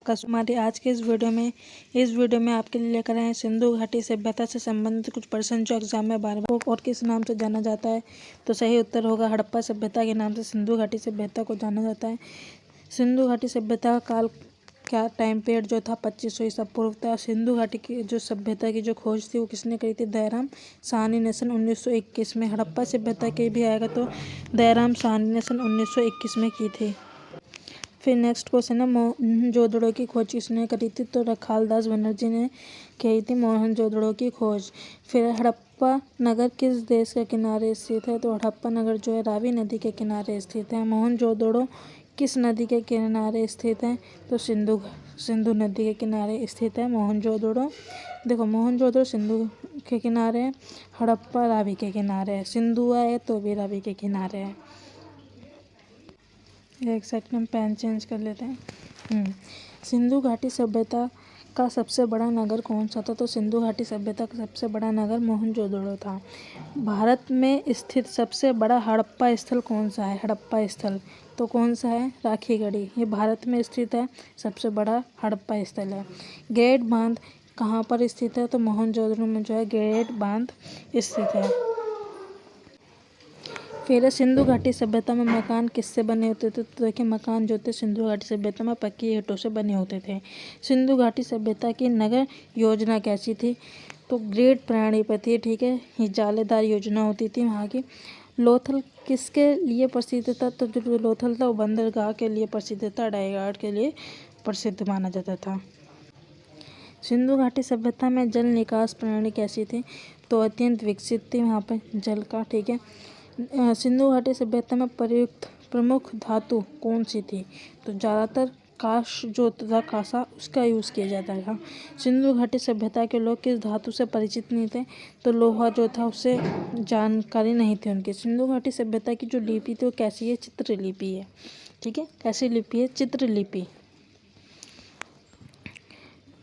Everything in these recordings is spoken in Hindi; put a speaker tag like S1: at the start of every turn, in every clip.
S1: हमारी आज के इस वीडियो में आपके लिए लेकर आए हैं सिंधु घाटी सभ्यता से संबंधित कुछ प्रश्न जो एग्जाम में बार बार और किस नाम से जाना जाता है। तो सही उत्तर होगा हड़प्पा सभ्यता के नाम से सिंधु घाटी सभ्यता को जाना जाता है। सिंधु घाटी सभ्यता का काल क्या टाइम पीरियड जो था 2500 ईसा पूर्व था। सिंधु घाटी की जो सभ्यता की जो खोज थी वो किसने करी थी? दयाराम साहनी ने सन 1921 में। हड़प्पा सभ्यता के भी आएगा तो दयाराम साहनी ने सन 1921 में की थी। फिर नेक्स्ट क्वेश्चन है मोहनजोदड़ो की खोज किसने करी थी? तो रखालदास बनर्जी ने की थी मोहनजोदड़ो की खोज। फिर हड़प्पा नगर किस देश के किनारे स्थित है? तो हड़प्पा नगर जो है रावी नदी के किनारे स्थित है। मोहनजोदड़ो किस नदी के किनारे स्थित है? तो सिंधु नदी के किनारे स्थित है मोहनजोदड़ो। देखो मोहनजोदड़ो सिंधु के किनारे है, हड़प्पा रावी के किनारे है, सिंधु है तो भी रावी के किनारे है। एक सेकंड हम पेन चेंज कर लेते हैं। सिंधु घाटी सभ्यता का सबसे बड़ा नगर कौन सा था? तो सिंधु घाटी सभ्यता का सबसे बड़ा नगर मोहनजोदड़ो था। भारत में स्थित सबसे बड़ा हड़प्पा स्थल कौन सा है? हड़प्पा स्थल तो कौन सा है? राखीगढ़ी। ये भारत में स्थित है, सबसे बड़ा हड़प्पा स्थल है। ग्रेट बांध कहाँ पर स्थित है? तो मोहनजोदड़ो में जो है ग्रेट बांध स्थित है। फिर सिंधु घाटी सभ्यता में मकान किससे बने होते थे? तो देखिए मकान जो थे सिंधु घाटी सभ्यता में पक्की ईंटों से बने होते थे। सिंधु घाटी सभ्यता की नगर योजना कैसी थी? तो ग्रेट प्राणी पर थी, ठीक है। ये जालेदार योजना होती थी वहाँ की। लोथल किसके लिए प्रसिद्ध था? तो जो लोथल था वो बंदरगाह के लिए प्रसिद्ध था, डाईघाट के लिए प्रसिद्ध माना जाता था। सिंधु घाटी सभ्यता में जल निकास प्रणाली कैसी थी? तो अत्यंत विकसित थी वहाँ पर जल का, ठीक है। सिंधु घाटी सभ्यता में प्रयुक्त प्रमुख धातु कौन सी थी? तो ज़्यादातर कांस जो था कांसा उसका यूज़ किया जाता था। सिंधु घाटी सभ्यता के लोग किस धातु से परिचित नहीं थे? तो लोहा जो था उससे जानकारी नहीं थी उनकी। सिंधु घाटी सभ्यता की जो लिपि थी वो कैसी है? चित्रलिपि है, ठीक है। कैसी लिपि है? चित्रलिपि।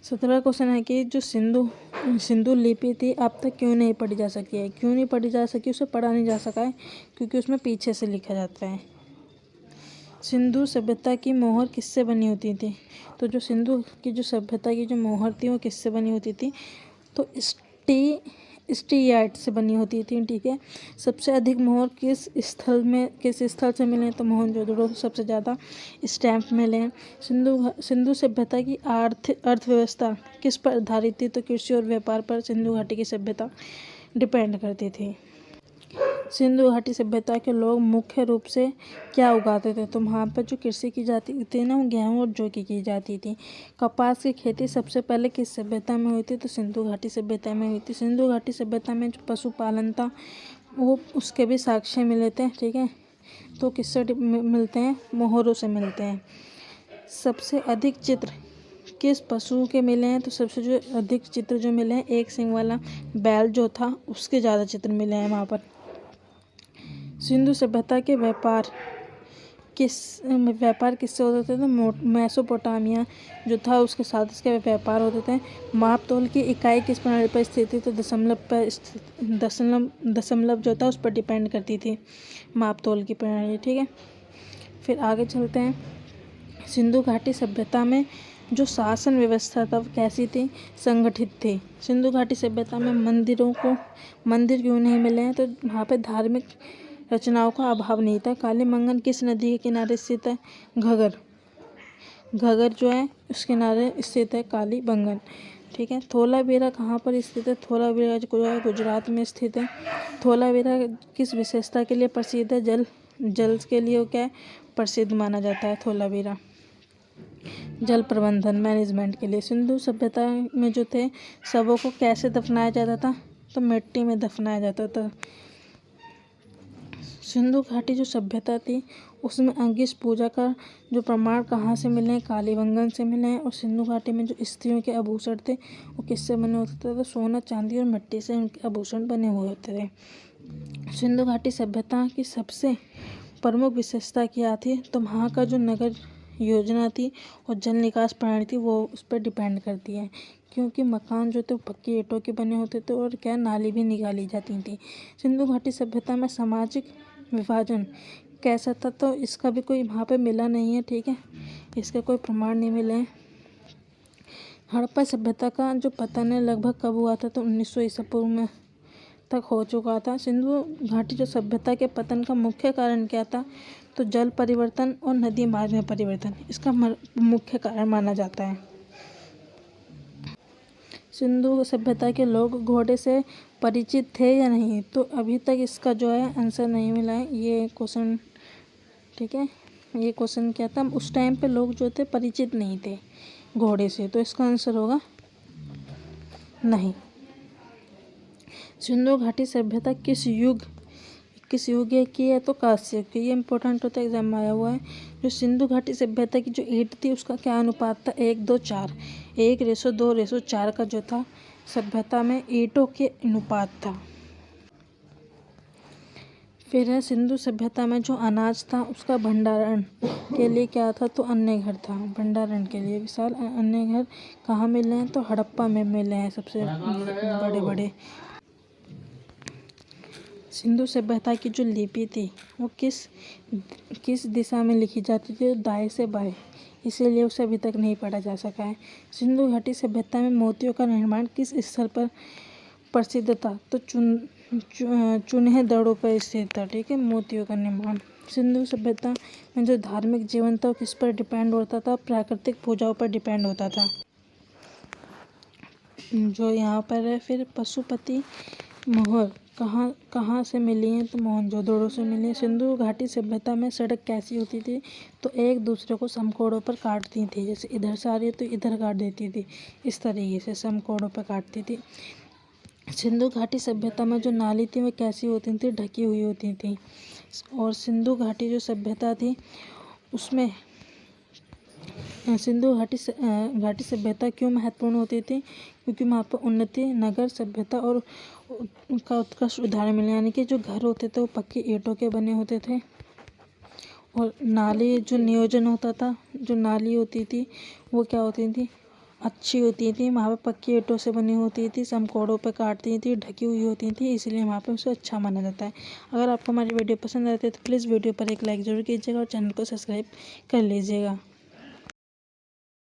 S1: 17वां क्वेश्चन है कि जो सिंधु लिपि थी अब तक क्यों नहीं पढ़ी जा सकी है? क्यों नहीं पढ़ी जा सकी? उसे पढ़ा नहीं जा सका है क्योंकि उसमें पीछे से लिखा जाता है। सिंधु सभ्यता की मोहर किससे बनी होती थी? तो जो सिंधु की जो सभ्यता की जो मोहर थी वो किससे बनी होती थी? तो स्टीयार्ड से बनी होती थी, ठीक है। सबसे अधिक मोहर किस स्थल से मिले? तो मोहनजोदड़ो से सबसे ज़्यादा स्टैम्प मिले हैं। सिंधु सभ्यता की अर्थव्यवस्था किस पर आधारित थी? तो कृषि और व्यापार पर सिंधु घाटी की सभ्यता डिपेंड करती थी। सिंधु घाटी सभ्यता के लोग मुख्य रूप से क्या उगाते थे? तो वहाँ पर जो कृषि की जाती थी ना वो गेहूँ और जौ की जाती थी। कपास की खेती सबसे पहले किस सभ्यता में हुई थी? तो सिंधु घाटी सभ्यता में हुई थी। सिंधु घाटी सभ्यता में जो पशुपालन था वो उसके भी साक्ष्य मिले थे, ठीक है। तो किससे मिलते हैं? मोहरों से मिलते हैं। सबसे अधिक चित्र किस पशु के मिले हैं? तो सबसे जो अधिक चित्र जो मिले हैं एक सींग वाला बैल जो था उसके ज़्यादा चित्र मिले हैं वहाँ पर। सिंधु सभ्यता के व्यापार किससे होते थे? तो मेसोपोटामिया जो था उसके साथ इसके व्यापार होते थे। माप तोल की इकाई किस प्रणाली पर स्थित थी? तो दशमलव जो था उस पर डिपेंड करती थी माप तोल की प्रणाली, ठीक है। फिर आगे चलते हैं। सिंधु घाटी सभ्यता में जो शासन व्यवस्था था कैसी थी? संगठित थी। सिंधु घाटी सभ्यता में मंदिर क्यों नहीं मिले हैं? तो वहाँ पे धार्मिक रचनाओं का अभाव नहीं था। कालीबंगन किस नदी के किनारे स्थित है? घगर जो है उस किनारे स्थित है कालीबंगन, ठीक है। धोलावीरा कहाँ पर स्थित है? धोलावीरा जो है गुजरात में स्थित है। धोलावीरा किस विशेषता के लिए प्रसिद्ध है? जल के लिए वो क्या है? प्रसिद्ध माना जाता है धोलावीरा। जल प्रबंधन मैनेजमेंट के लिए। सिंधु सभ्यता में जो थे शवों को कैसे दफनाया जाता था? तो मिट्टी में दफनाया जाता था। सिंधु घाटी जो सभ्यता थी उसमें अंगिस पूजा का जो प्रमाण कहाँ से मिले हैं? कालीबंगन से मिले हैं। और सिंधु घाटी में जो स्त्रियों के आभूषण थे वो किससे बने होते थे? तो सोना चांदी और मिट्टी से उनके आभूषण बने हुए होते थे। सिंधु घाटी सभ्यता की सबसे प्रमुख विशेषता क्या थी? तो वहाँ का जो नगर योजना थी और जल निकास प्रणाली थी वो उस पर डिपेंड करती है क्योंकि मकान जो थे पक्की ईंटों के बने होते थे और क्या नाली भी निकाली जाती थी। सिंधु घाटी सभ्यता में सामाजिक विभाजन कैसा था? तो इसका भी कोई वहाँ पे मिला नहीं है, ठीक है। इसका कोई प्रमाण नहीं मिले हैं। हड़प्पा सभ्यता का जो पतन है लगभग कब हुआ था, तो 1900 ईसा पूर्व में तक हो चुका था। सिंधु घाटी जो सभ्यता के पतन का मुख्य कारण क्या था, तो जल परिवर्तन और नदी मार्ग में परिवर्तन इसका मुख्य कारण माना जाता है। सिंधु सभ्यता के लोग घोड़े से परिचित थे या नहीं, तो अभी तक इसका जो है आंसर नहीं मिला है ये क्वेश्चन। ठीक है, ये क्वेश्चन क्या था, उस टाइम पे लोग जो थे परिचित नहीं थे घोड़े से, तो इसका आंसर होगा नहीं। सिंधु घाटी सभ्यता किस युग की है, तो कांस्य युग की। ये इंपॉर्टेंट होता है, एग्जाम में आया हुआ है। जो सिंधु घाटी सभ्यता की जो ईंट थी उसका क्या अनुपात था, 1:2:4, 1:2:4 का जो था सभ्यता में ईंटों के अनुपात था। फिर है सिंधु सभ्यता में जो अनाज था उसका भंडारण के लिए क्या था, तो अन्न घर था। भंडारण के लिए विशाल अन्न घर कहाँ मिले हैं, तो हड़प्पा में मिले हैं सबसे बड़े बड़े। सिंधु सभ्यता की जो लिपि थी वो किस दिशा में लिखी जाती थी, दाएं से बाएं, इसीलिए उसे अभी तक नहीं पढ़ा जा सका है। सिंधु घाटी सभ्यता में मोतियों का निर्माण किस स्थल पर प्रसिद्ध था, तो चुने दड़ों पर स्थित था। ठीक है, मोतियों का निर्माण। सिंधु सभ्यता में जो धार्मिक जीवन था किस पर डिपेंड होता था, प्राकृतिक पूजाओं पर डिपेंड होता था। जो यहाँ पर है फिर पशुपति मोहर कहाँ से मिली हैं, तो मोहनजोदड़ो से मिली है। सिंधु घाटी सभ्यता में सड़क कैसी होती थी, तो एक दूसरे को समकोणों पर काटती थी। जैसे इधर से आ रही है तो इधर काट देती थी, इस तरीके से समकोणों पर काटती थी। सिंधु घाटी सभ्यता में जो नाली थी वो कैसी होती थी, ढकी हुई होती थी। और सिंधु घाटी जो सभ्यता थी उसमें सिंधु घाटी सभ्यता क्यों महत्वपूर्ण होती थी, क्योंकि वहाँ पर उन्नति, नगर सभ्यता और उनका उत्कृष्ट उदाहरण मिले। यानी कि जो घर होते थे वो पक्की ईंटों के बने होते थे, और नाली जो नियोजन होता था, जो नाली होती थी वो क्या होती थी, अच्छी होती थी। वहाँ पे पक्की ईंटों से बनी होती थी, समकोणों पे काटती थी, ढकी हुई होती थी, इसलिए वहाँ पे उसे अच्छा माना जाता है। अगर आपको हमारी वीडियो पसंद आती है तो प्लीज़ वीडियो पर एक लाइक ज़रूर कीजिएगा और चैनल को सब्सक्राइब कर लीजिएगा।